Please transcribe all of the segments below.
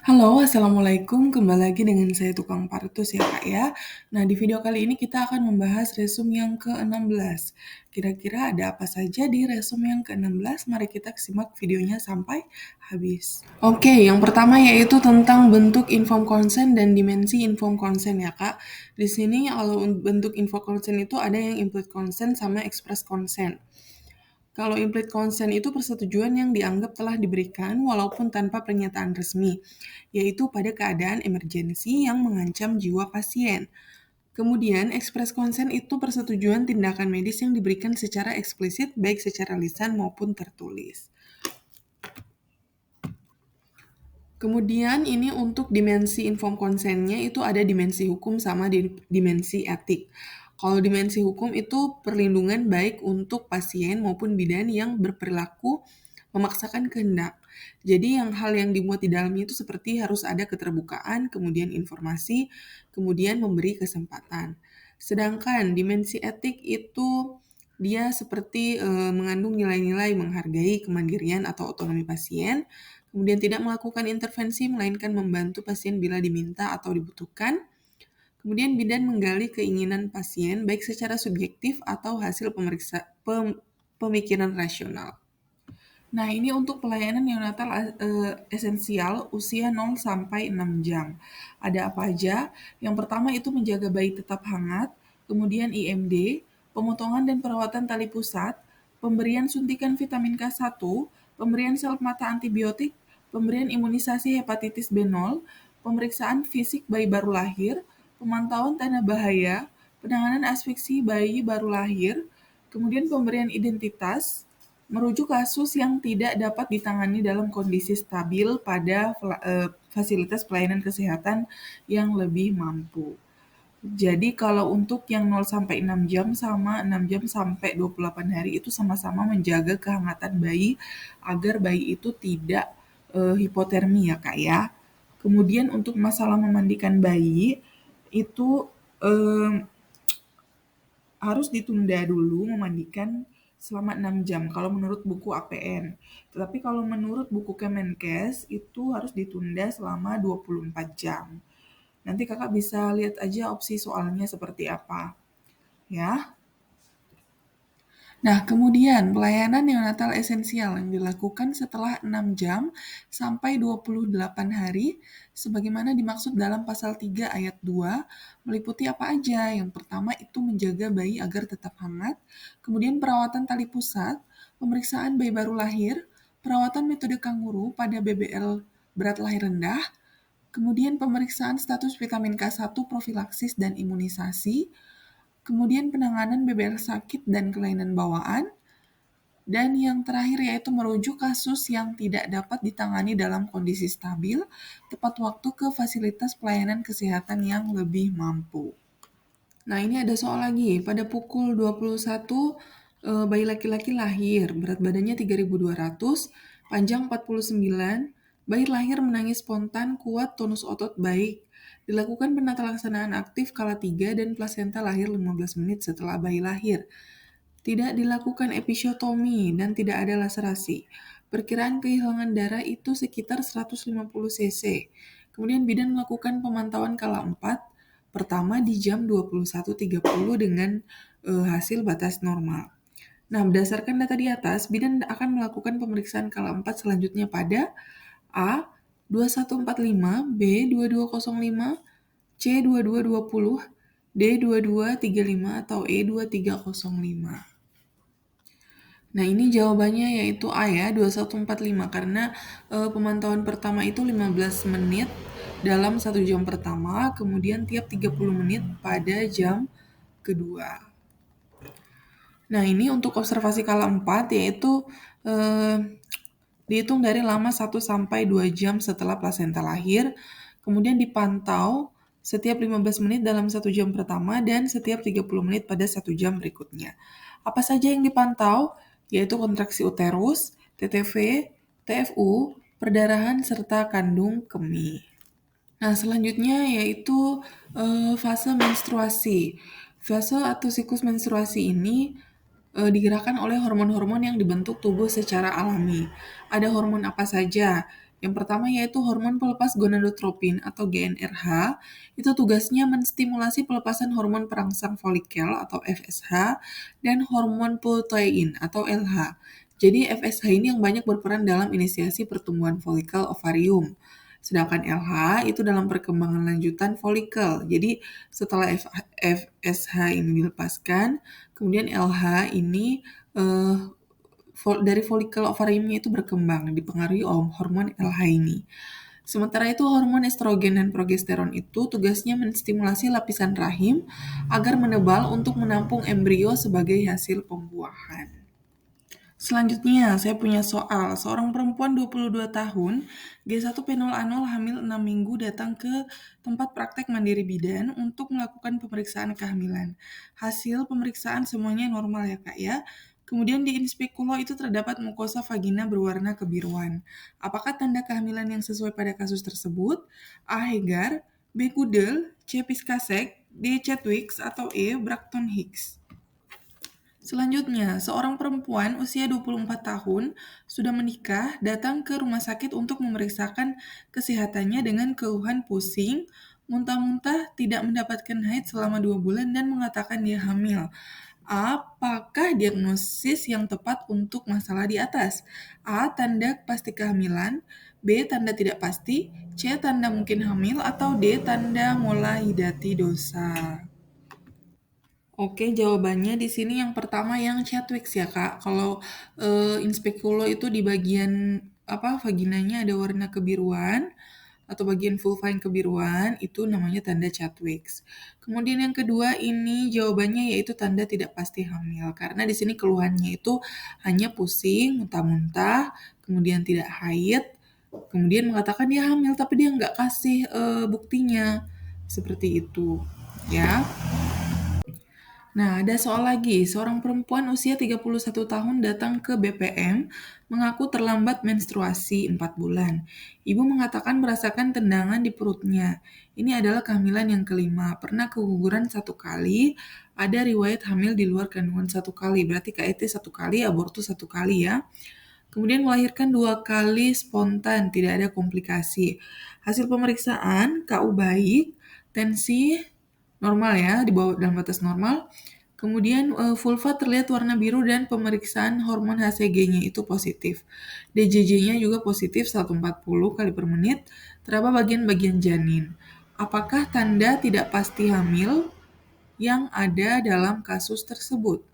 Halo, Assalamualaikum. Kembali lagi dengan saya Tukang Partus ya, Kak ya. Nah, di video kali ini kita akan membahas resum yang ke-16. Kira-kira ada apa saja di resum yang ke-16? Mari kita simak videonya sampai habis. Oke, yang pertama yaitu tentang bentuk informed consent dan dimensi informed consent ya, Kak. Di sini kalau bentuk informed consent itu ada yang implicit consent sama express consent. Kalau implicit consent itu persetujuan yang dianggap telah diberikan walaupun tanpa pernyataan resmi, yaitu pada keadaan emergensi yang mengancam jiwa pasien. Kemudian, express consent itu persetujuan tindakan medis yang diberikan secara eksplisit, baik secara lisan maupun tertulis. Kemudian ini untuk dimensi informed consent-nya itu ada dimensi hukum sama dimensi etik. Kalau dimensi hukum itu perlindungan baik untuk pasien maupun bidan yang berperilaku memaksakan kehendak. Jadi hal yang dimuat di dalamnya itu seperti harus ada keterbukaan, kemudian informasi, kemudian memberi kesempatan. Sedangkan dimensi etik itu dia seperti mengandung nilai-nilai menghargai kemandirian atau otonomi pasien, kemudian tidak melakukan intervensi melainkan membantu pasien bila diminta atau dibutuhkan. Kemudian bidan menggali keinginan pasien baik secara subjektif atau hasil pemikiran rasional. Nah, ini untuk pelayanan neonatal esensial usia 0 sampai 6 jam. Ada apa aja? Yang pertama itu menjaga bayi tetap hangat, kemudian IMD, pemotongan dan perawatan tali pusat, pemberian suntikan vitamin K1, pemberian sel mata antibiotik, pemberian imunisasi hepatitis B0, pemeriksaan fisik bayi baru lahir, pemantauan tanda bahaya, penanganan asfiksi bayi baru lahir, kemudian pemberian identitas, merujuk kasus yang tidak dapat ditangani dalam kondisi stabil pada fasilitas pelayanan kesehatan yang lebih mampu. Jadi kalau untuk yang 0 sampai 6 jam sama 6 jam sampai 28 hari itu sama-sama menjaga kehangatan bayi agar bayi itu tidak hipotermi ya Kak ya. Kemudian untuk masalah memandikan bayi itu harus ditunda dulu memandikan selama 6 jam kalau menurut buku APN. Tetapi kalau menurut buku Kemenkes itu harus ditunda selama 24 jam. Nanti kakak bisa lihat aja opsi soalnya seperti apa. Ya. Nah, kemudian pelayanan neonatal esensial yang dilakukan setelah 6 jam sampai 28 hari sebagaimana dimaksud dalam pasal 3 ayat 2 meliputi apa aja? Yang pertama itu menjaga bayi agar tetap hangat, kemudian perawatan tali pusat, pemeriksaan bayi baru lahir, perawatan metode kanguru pada BBL berat lahir rendah, kemudian pemeriksaan status vitamin K1 profilaksis dan imunisasi, kemudian penanganan BBL sakit dan kelainan bawaan, dan yang terakhir yaitu merujuk kasus yang tidak dapat ditangani dalam kondisi stabil, tepat waktu ke fasilitas pelayanan kesehatan yang lebih mampu. Nah, ini ada soal lagi. Pada pukul 21, bayi laki-laki lahir, berat badannya 3.200, panjang 49, bayi lahir menangis spontan, kuat, tonus otot baik. Dilakukan penata laksanaan aktif kala 3 dan plasenta lahir 15 menit setelah bayi lahir. Tidak dilakukan episiotomi dan tidak ada laserasi. Perkiraan kehilangan darah itu sekitar 150 cc. Kemudian bidan melakukan pemantauan kala 4, pertama di jam 21.30 dengan hasil batas normal. Nah, berdasarkan data di atas, bidan akan melakukan pemeriksaan kala 4 selanjutnya pada A. 2145, B. 2205, C. 2220, D. 2235, atau E. 2305. Nah, ini jawabannya yaitu A ya, 2145 karena pemantauan pertama itu 15 menit dalam 1 jam pertama, kemudian tiap 30 menit pada jam kedua. Nah, ini untuk observasi kala 4 yaitu dihitung dari lama 1 sampai 2 jam setelah plasenta lahir, kemudian dipantau setiap 15 menit dalam 1 jam pertama dan setiap 30 menit pada 1 jam berikutnya. Apa saja yang dipantau? Yaitu kontraksi uterus, TTV, TFU, perdarahan, serta kandung kemih. Nah, selanjutnya yaitu fase menstruasi. Fase atau siklus menstruasi ini digerakkan oleh hormon-hormon yang dibentuk tubuh secara alami. Ada hormon apa saja? Yang pertama yaitu hormon pelepas gonadotropin atau GnRH. Itu tugasnya menstimulasi pelepasan hormon perangsang folikel atau FSH dan hormon lutein atau LH. Jadi FSH ini yang banyak berperan dalam inisiasi pertumbuhan folikel ovarium. Sedangkan LH itu dalam perkembangan lanjutan folikel. Jadi setelah FSH ini dilepaskan, kemudian LH ini dari folikel ovariumnya itu berkembang, dipengaruhi oleh hormon LH ini. Sementara itu hormon estrogen dan progesteron itu tugasnya menstimulasi lapisan rahim agar menebal untuk menampung embrio sebagai hasil pembuahan. Selanjutnya, saya punya soal. Seorang perempuan 22 tahun, G1 fenolanol hamil 6 minggu datang ke tempat praktek mandiri bidan untuk melakukan pemeriksaan kehamilan. Hasil pemeriksaan semuanya normal ya Kak ya. Kemudian di inspekulo itu terdapat mukosa vagina berwarna kebiruan. Apakah tanda kehamilan yang sesuai pada kasus tersebut? A. Hegar, B. Goodell, C. Piscasek, D. Chadwicks, atau E. Bracton Hicks. Selanjutnya, seorang perempuan usia 24 tahun sudah menikah datang ke rumah sakit untuk memeriksakan kesehatannya dengan keluhan pusing, muntah-muntah, tidak mendapatkan haid selama 2 bulan dan mengatakan dia hamil. Apakah diagnosis yang tepat untuk masalah di atas? A. Tanda pasti kehamilan, B. Tanda tidak pasti, C. Tanda mungkin hamil, atau D. Tanda mulai hidati dosa. Oke, jawabannya di sini yang pertama yang Chadwicks ya, Kak. Kalau inspekulo itu di bagian vaginanya ada warna kebiruan atau bagian vulva yang kebiruan, itu namanya tanda Chadwicks. Kemudian yang kedua ini jawabannya yaitu tanda tidak pasti hamil. Karena di sini keluhannya itu hanya pusing, muntah-muntah, kemudian tidak haid, kemudian mengatakan dia hamil tapi dia nggak kasih buktinya. Seperti itu, ya. Nah, ada soal lagi. Seorang perempuan usia 31 tahun datang ke BPM mengaku terlambat menstruasi 4 bulan. Ibu mengatakan merasakan tendangan di perutnya. Ini adalah kehamilan yang kelima. Pernah keguguran 1 kali, ada riwayat hamil di luar kandungan 1 kali. Berarti KIT 1 kali, abortus 1 kali ya. Kemudian melahirkan 2 kali spontan, tidak ada komplikasi. Hasil pemeriksaan, KU baik, tensi normal ya, di bawah dalam batas normal. Kemudian vulva terlihat warna biru dan pemeriksaan hormon HCG-nya itu positif. DJJ-nya juga positif 140 kali per menit, teraba bagian-bagian janin. Apakah tanda tidak pasti hamil yang ada dalam kasus tersebut?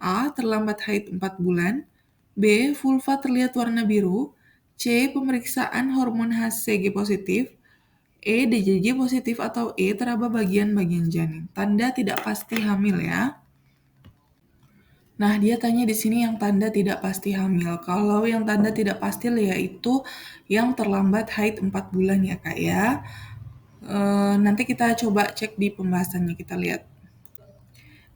A. Terlambat haid 4 bulan, B. Vulva terlihat warna biru, C. Pemeriksaan hormon HCG positif, E. DJJ positif, atau E. Teraba bagian-bagian janin. Tanda tidak pasti hamil ya. Nah, dia tanya di sini yang tanda tidak pasti hamil. Kalau yang tanda tidak pasti yaitu yang terlambat haid 4 bulan ya Kak ya. Nanti kita coba cek di pembahasannya, kita lihat.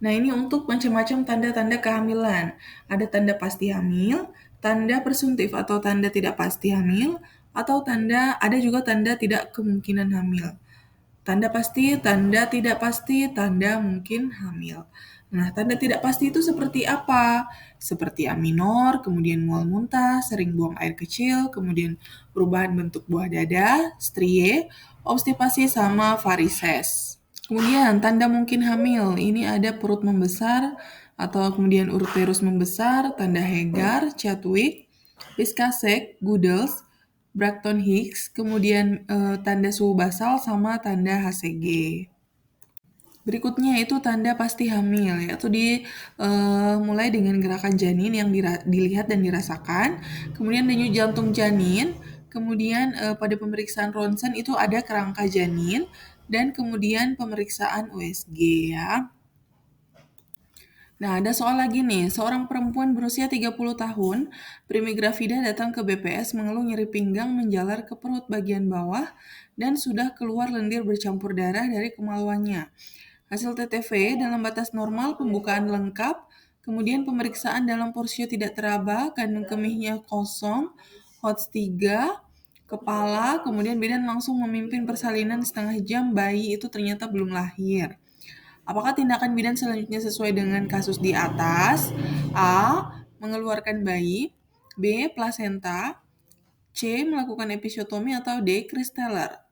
Nah, ini untuk macam-macam tanda-tanda kehamilan. Ada tanda pasti hamil, tanda presuntif atau tanda tidak pasti hamil, atau ada juga tanda tidak kemungkinan hamil. Tanda pasti, tanda tidak pasti, tanda mungkin hamil. Nah, tanda tidak pasti itu seperti apa? Seperti A minor, kemudian mual muntah, sering buang air kecil, kemudian perubahan bentuk buah dada, strie, obstipasi, sama varises. Kemudian tanda mungkin hamil, ini ada perut membesar, atau kemudian uterus membesar, tanda Hegar, Chadwick, Piscasek, Goodels, Bracton Hicks, kemudian tanda suhu basal sama tanda HCG. Berikutnya itu tanda pasti hamil, yaitu mulai dengan gerakan janin yang dilihat dan dirasakan, kemudian denyut jantung janin, kemudian pada pemeriksaan ronsen itu ada kerangka janin, dan kemudian pemeriksaan USG ya. Nah, ada soal lagi nih. Seorang perempuan berusia 30 tahun, Primi Gravida datang ke BPS mengeluh nyeri pinggang menjalar ke perut bagian bawah dan sudah keluar lendir bercampur darah dari kemaluannya. Hasil TTV dalam batas normal, pembukaan lengkap, kemudian pemeriksaan dalam porsio tidak teraba, kandung kemihnya kosong, HOTS 3, kepala, kemudian bidan langsung memimpin persalinan setengah jam, bayi itu ternyata belum lahir. Apakah tindakan bidan selanjutnya sesuai dengan kasus di atas? A. Mengeluarkan bayi, B. Plasenta, C. Melakukan episiotomi atau D. Kristeller.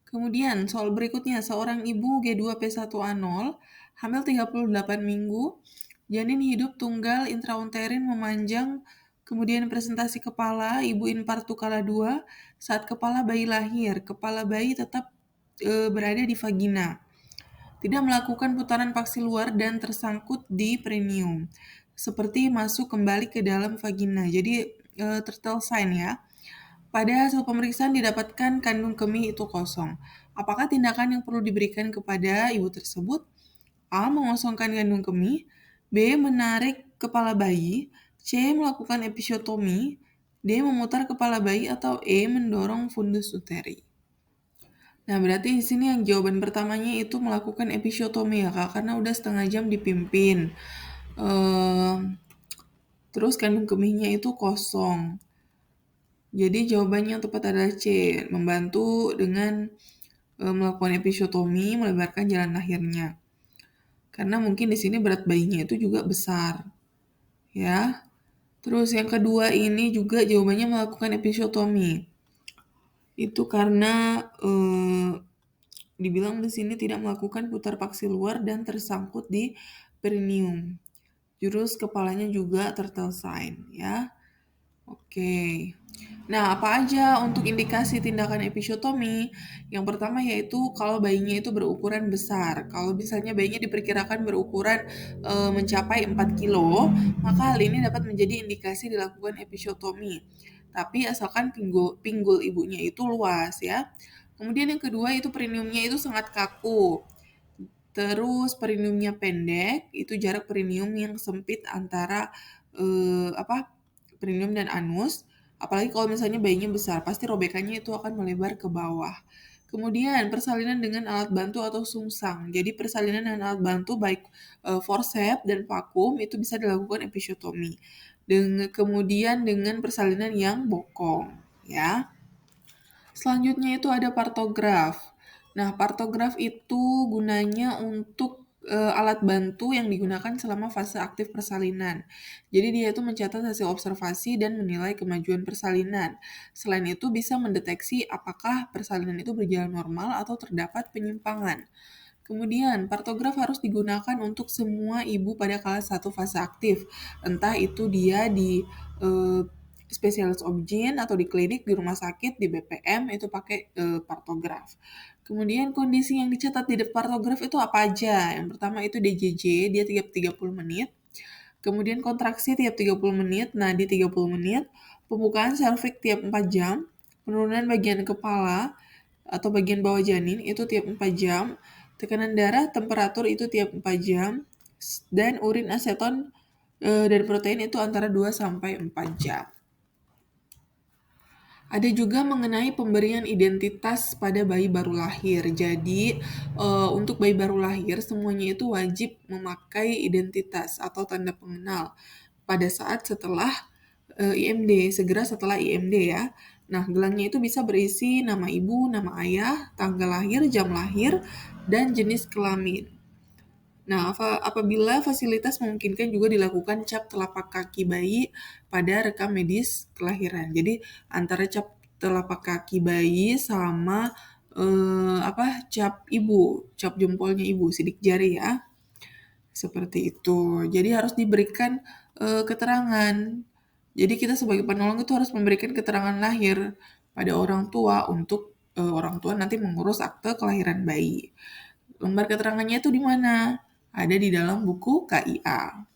Kemudian soal berikutnya, seorang ibu G2P1A0, hamil 38 minggu, janin hidup tunggal intrauterin memanjang, kemudian presentasi kepala, ibu infartu kala 2, saat kepala bayi lahir, kepala bayi tetap berada di vagina. Tidak melakukan putaran paksi luar dan tersangkut di perineum. Seperti masuk kembali ke dalam vagina. Jadi turtle sign ya. Pada hasil pemeriksaan didapatkan kandung kemih itu kosong. Apakah tindakan yang perlu diberikan kepada ibu tersebut? A. Mengosongkan kandung kemih. B. Menarik kepala bayi. C. Melakukan episiotomi. D. Memutar kepala bayi. Atau E. Mendorong fundus uteri. Nah, berarti di sini yang jawaban pertamanya itu melakukan episiotomi ya, Kak, karena udah setengah jam dipimpin. Terus kandung kemihnya itu kosong. Jadi jawabannya yang tepat adalah C, membantu dengan melakukan episiotomi, melebarkan jalan lahirnya. Karena mungkin di sini berat bayinya itu juga besar. Ya. Terus yang kedua ini juga jawabannya melakukan episiotomi. Itu karena dibilang di sini tidak melakukan putar paksi luar dan tersangkut di perineum. Jurus kepalanya juga turtle sign ya. Oke. Nah, apa aja untuk indikasi tindakan episiotomi? Yang pertama yaitu kalau bayinya itu berukuran besar. Kalau misalnya bayinya diperkirakan berukuran mencapai 4 kilo, maka hal ini dapat menjadi indikasi dilakukan episiotomi. Tapi asalkan pinggul ibunya itu luas ya. Kemudian yang kedua itu perineumnya itu sangat kaku. Terus perineumnya pendek, itu jarak perineum yang sempit antara perineum dan anus. Apalagi kalau misalnya bayinya besar, pasti robekannya itu akan melebar ke bawah. Kemudian persalinan dengan alat bantu atau sungsang. Jadi persalinan dengan alat bantu baik forceps dan vakum itu bisa dilakukan episiotomi. Kemudian dengan persalinan yang bokong, ya. Selanjutnya itu ada partograf. Nah, partograf itu gunanya untuk alat bantu yang digunakan selama fase aktif persalinan. Jadi dia itu mencatat hasil observasi dan menilai kemajuan persalinan. Selain itu bisa mendeteksi apakah persalinan itu berjalan normal atau terdapat penyimpangan. Kemudian, partograf harus digunakan untuk semua ibu pada kelas 1 fase aktif. Entah itu dia di spesialis OB/GYN atau di klinik, di rumah sakit, di BPM, itu pakai partograf. Kemudian kondisi yang dicatat di partograf itu apa aja? Yang pertama itu DJJ, dia tiap 30 menit. Kemudian kontraksi tiap 30 menit, nah di 30 menit. Pembukaan serviks tiap 4 jam. Penurunan bagian kepala atau bagian bawah janin itu tiap 4 jam. Tekanan darah, temperatur itu tiap 4 jam. Dan urin aseton dan protein itu antara 2 sampai 4 jam. Ada juga mengenai pemberian identitas pada bayi baru lahir. Jadi, untuk bayi baru lahir semuanya itu wajib memakai identitas atau tanda pengenal pada saat setelah IMD, segera setelah IMD ya. Nah, gelangnya itu bisa berisi nama ibu, nama ayah, tanggal lahir, jam lahir, dan jenis kelamin. Nah, apabila fasilitas memungkinkan juga dilakukan cap telapak kaki bayi pada rekam medis kelahiran. Jadi antara cap telapak kaki bayi sama cap ibu, cap jempolnya ibu, sidik jari ya. Seperti itu. Jadi harus diberikan keterangan. Jadi kita sebagai penolong itu harus memberikan keterangan lahir pada orang tua untuk orang tua nanti mengurus akte kelahiran bayi. Lembar keterangannya itu di mana? Ada di dalam buku KIA.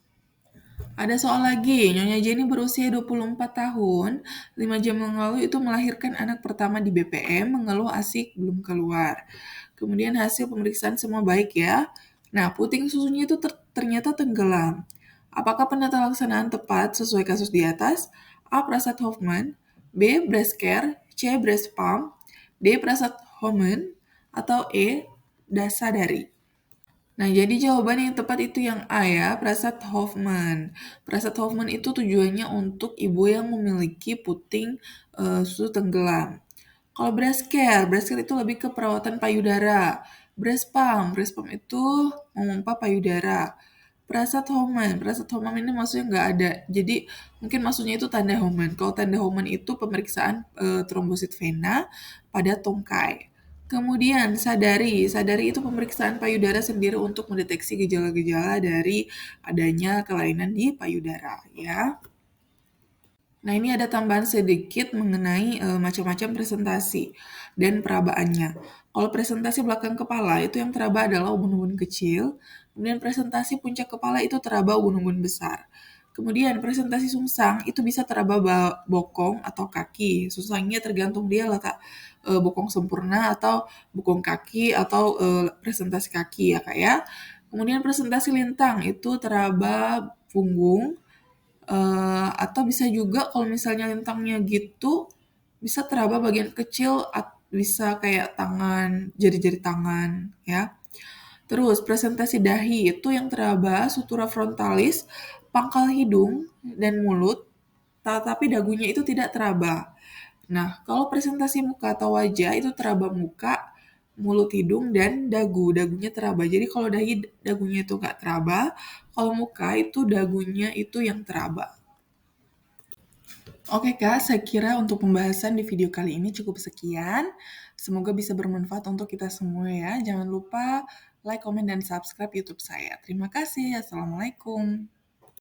Ada soal lagi, Nyonya Jenny berusia 24 tahun, 5 jam yang lalu itu melahirkan anak pertama di BPM, mengeluh asik belum keluar. Kemudian hasil pemeriksaan semua baik ya. Nah, puting susunya itu ternyata tenggelam. Apakah penata laksanaan tepat sesuai kasus di atas? A. Prasad Hoffman, B. Breast Care, C. Breast Pump, D. Prasad Hoffman, atau E. Dasadari. Nah, jadi jawaban yang tepat itu yang A ya, Prasad Hoffman. Prasad Hoffman itu tujuannya untuk ibu yang memiliki puting susu tenggelam. Kalau breast care itu lebih ke perawatan payudara. Breast pump itu memompa payudara. Prasat Homan ini maksudnya nggak ada. Jadi mungkin maksudnya itu tanda Homan. Kalau tanda Homan itu pemeriksaan trombosit vena pada tungkai. Kemudian sadari itu pemeriksaan payudara sendiri untuk mendeteksi gejala-gejala dari adanya kelainan di payudara ya. Nah, ini ada tambahan sedikit mengenai macam-macam presentasi dan perabaannya. Kalau presentasi belakang kepala itu yang teraba adalah ubun-ubun kecil, kemudian presentasi puncak kepala itu teraba ubun-ubun besar. Kemudian presentasi sungsang itu bisa teraba bokong atau kaki. Sungsangnya tergantung dia letak bokong sempurna atau bokong kaki atau presentasi kaki ya Kak ya. Kemudian presentasi lintang itu teraba punggung, atau bisa juga kalau misalnya lintangnya gitu, bisa teraba bagian kecil bisa kayak tangan, jari-jari tangan ya. Terus presentasi dahi itu yang teraba sutura frontalis, pangkal hidung dan mulut, tetapi dagunya itu tidak teraba. Nah, kalau presentasi muka atau wajah itu teraba muka, mulut, hidung, dan dagu. Dagunya teraba. Jadi kalau dahi dagunya itu nggak teraba, kalau muka itu dagunya itu yang teraba. Oke Kak, saya kira untuk pembahasan di video kali ini cukup sekian. Semoga bisa bermanfaat untuk kita semua ya. Jangan lupa like, komen, dan subscribe YouTube saya. Terima kasih. Assalamualaikum.